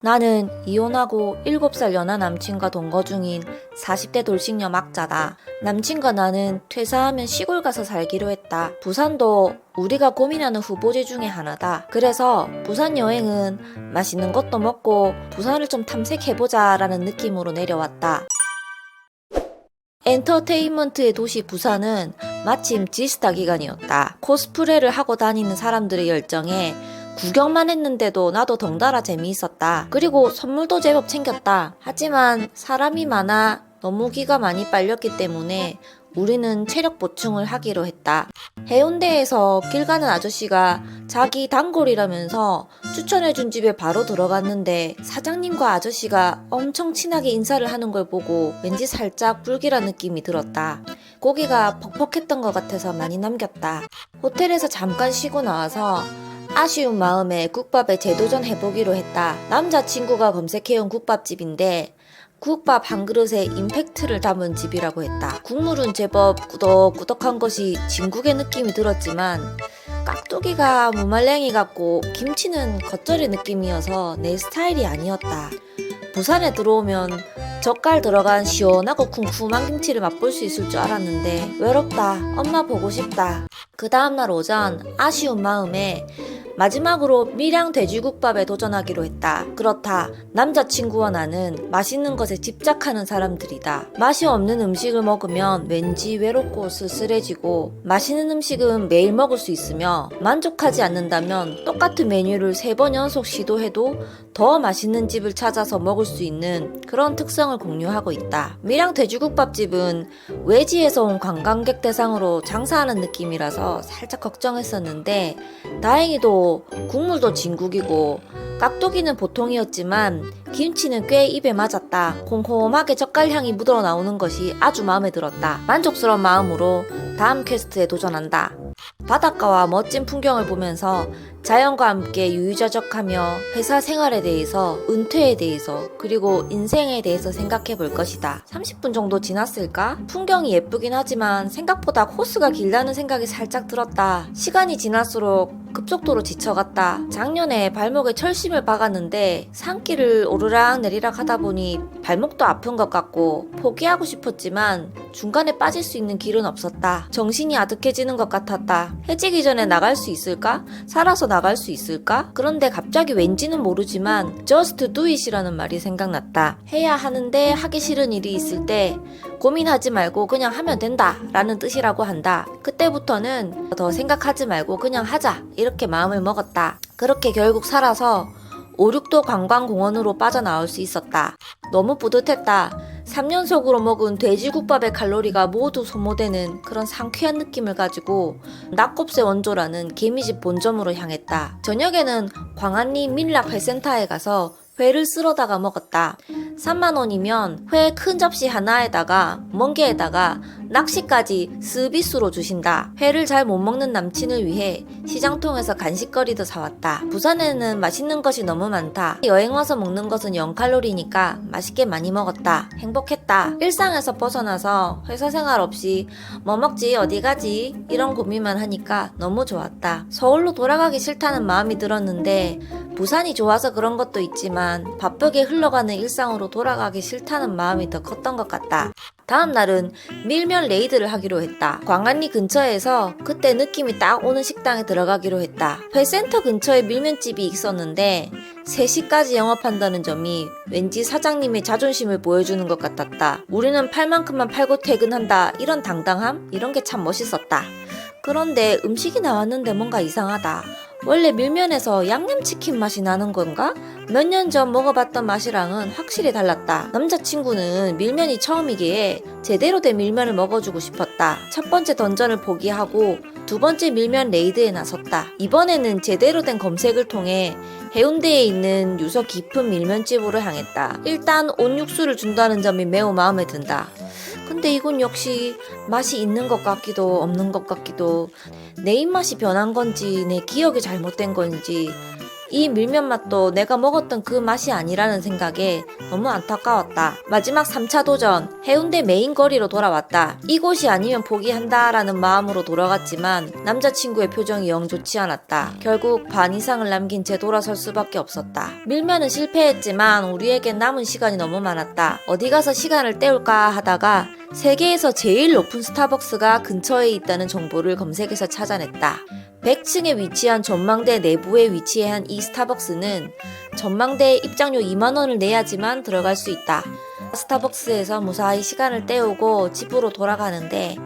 나는 이혼하고 7살 연하 남친과 동거 중인 40대 돌싱녀 막자다. 남친과 나는 퇴사하면 시골 가서 살기로 했다. 부산도 우리가 고민하는 후보지 중에 하나다. 그래서 부산 여행은 맛있는 것도 먹고 부산을 좀 탐색해보자 라는 느낌으로 내려왔다. 엔터테인먼트의 도시 부산은 마침 지스타 기간이었다. 코스프레를 하고 다니는 사람들의 열정에 구경만 했는데도 나도 덩달아 재미있었다. 그리고 선물도 제법 챙겼다. 하지만 사람이 많아 너무 기가 많이 빨렸기 때문에 우리는 체력 보충을 하기로 했다. 해운대에서 길 가는 아저씨가 자기 단골이라면서 추천해준 집에 바로 들어갔는데 사장님과 아저씨가 엄청 친하게 인사를 하는 걸 보고 왠지 살짝 불길한 느낌이 들었다. 고기가 퍽퍽했던 것 같아서 많이 남겼다. 호텔에서 잠깐 쉬고 나와서 아쉬운 마음에 국밥에 재도전해보기로 했다. 남자친구가 검색해온 국밥집인데 국밥 한 그릇에 임팩트를 담은 집이라고 했다. 국물은 제법 꾸덕꾸덕한 것이 진국의 느낌이 들었지만 깍두기가 무말랭이 같고 김치는 겉절이 느낌이어서 내 스타일이 아니었다. 부산에 들어오면 젓갈 들어간 시원하고 쿰쿰한 김치를 맛볼 수 있을 줄 알았는데 외롭다. 엄마 보고 싶다. 그 다음날 오전 아쉬운 마음에 마지막으로 밀양 돼지국밥에 도전하기로 했다. 그렇다. 남자친구와 나는 맛있는 것에 집착하는 사람들이다. 맛이 없는 음식을 먹으면 왠지 외롭고 쓸쓸해지고 맛있는 음식은 매일 먹을 수 있으며 만족하지 않는다면 똑같은 메뉴를 3번 연속 시도해도 더 맛있는 집을 찾아서 먹을 수 있는 그런 특성을 공유하고 있다. 밀양 돼지국밥집은 외지에서 온 관광객 대상으로 장사하는 느낌이라서 살짝 걱정했었는데 다행히도 국물도 진국이고 깍두기는 보통이었지만 김치는 꽤 입에 맞았다. 콩콩하게 젓갈향이 묻어 나오는 것이 아주 마음에 들었다. 만족스러운 마음으로 다음 퀘스트에 도전한다. 바닷가와 멋진 풍경을 보면서 자연과 함께 유유자적하며 회사 생활에 대해서, 은퇴에 대해서, 그리고 인생에 대해서 생각해 볼 것이다. 30분 정도 지났을까? 풍경이 예쁘긴 하지만 생각보다 코스가 길다는 생각이 살짝 들었다. 시간이 지날수록 급속도로 지쳐갔다. 작년에 발목에 철심을 박았는데 산길을 오르락 내리락 하다 보니 발목도 아픈 것 같고 포기하고 싶었지만 중간에 빠질 수 있는 길은 없었다. 정신이 아득해지는 것 같았다. 해지기 전에 나갈 수 있을까? 살아서 나갈 수 있을까? 그런데 갑자기 왠지는 모르지만 just do it이라는 말이 생각났다. 해야 하는데 하기 싫은 일이 있을 때 고민하지 말고 그냥 하면 된다 라는 뜻이라고 한다. 그때부터는 더 생각하지 말고 그냥 하자 이렇게 마음을 먹었다. 그렇게 결국 살아서 5, 6도 관광공원으로 빠져나올 수 있었다. 너무 뿌듯했다. 3연속으로 먹은 돼지국밥의 칼로리가 모두 소모되는 그런 상쾌한 느낌을 가지고 낙곱새 원조라는 개미집 본점으로 향했다. 저녁에는 광안리 민락회센터에 가서 회를 쓸어다가 먹었다. 3만원이면 회 큰 접시 하나에다가 멍게에다가 낚시까지 스비스로 주신다. 회를 잘 못 먹는 남친을 위해 시장통에서 간식거리도 사왔다. 부산에는 맛있는 것이 너무 많다. 여행 와서 먹는 것은 0칼로리니까 맛있게 많이 먹었다. 행복했다. 일상에서 벗어나서 회사 생활 없이 뭐 먹지 어디 가지 이런 고민만 하니까 너무 좋았다. 서울로 돌아가기 싫다는 마음이 들었는데 부산이 좋아서 그런 것도 있지만 바쁘게 흘러가는 일상으로 돌아가기 싫다는 마음이 더 컸던 것 같다. 다음 날은 밀면 레이드를 하기로 했다. 광안리 근처에서 그때 느낌이 딱 오는 식당에 들어가기로 했다. 회센터 근처에 밀면집이 있었는데 3시까지 영업한다는 점이 왠지 사장님의 자존심을 보여주는 것 같았다. 우리는 팔 만큼만 팔고 퇴근한다. 이런 당당함? 이런 게 참 멋있었다. 그런데 음식이 나왔는데 뭔가 이상하다. 원래 밀면에서 양념치킨 맛이 나는 건가? 몇 년 전 먹어봤던 맛이랑은 확실히 달랐다. 남자친구는 밀면이 처음이기에 제대로 된 밀면을 먹어주고 싶었다. 첫 번째 던전을 포기하고 두 번째 밀면 레이드에 나섰다. 이번에는 제대로 된 검색을 통해 해운대에 있는 유서 깊은 밀면집으로 향했다. 일단 온육수를 준다는 점이 매우 마음에 든다. 근데 이건 역시 맛이 있는 것 같기도 없는 것 같기도 내 입맛이 변한 건지 내 기억이 잘못된 건지 이 밀면 맛도 내가 먹었던 그 맛이 아니라는 생각에 너무 안타까웠다. 마지막 3차 도전, 해운대 메인 거리로 돌아왔다. 이곳이 아니면 포기한다라는 마음으로 돌아갔지만 남자친구의 표정이 영 좋지 않았다. 결국 반 이상을 남긴 채 돌아설 수밖에 없었다. 밀면은 실패했지만 우리에겐 남은 시간이 너무 많았다. 어디 가서 시간을 때울까 하다가 세계에서 제일 높은 스타벅스가 근처에 있다는 정보를 검색해서 찾아냈다. 100층에 위치한 전망대 내부에 위치한 이 스타벅스는 전망대에 입장료 2만원을 내야지만 들어갈 수 있다. 스타벅스에서 무사히 시간을 때우고 집으로 돌아가는데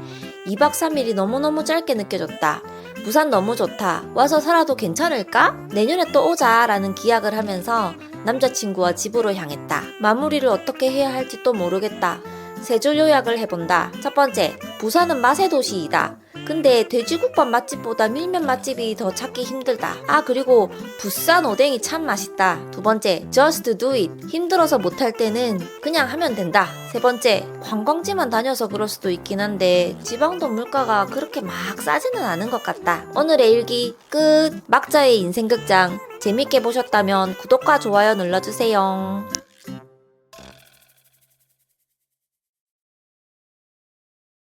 2박 3일이 너무너무 짧게 느껴졌다. 부산 너무 좋다. 와서 살아도 괜찮을까? 내년에 또 오자 라는 기약을 하면서 남자친구와 집으로 향했다. 마무리를 어떻게 해야 할지 또 모르겠다. 세 줄 요약을 해본다. 첫 번째, 부산은 맛의 도시이다. 근데 돼지국밥 맛집보다 밀면 맛집이 더 찾기 힘들다. 아, 그리고 부산 오뎅이 참 맛있다. 두 번째, just do it. 힘들어서 못할 때는 그냥 하면 된다. 세 번째, 관광지만 다녀서 그럴 수도 있긴 한데 지방도 물가가 그렇게 막 싸지는 않은 것 같다. 오늘의 일기 끝. 막자의 인생극장 재밌게 보셨다면 구독과 좋아요 눌러주세요.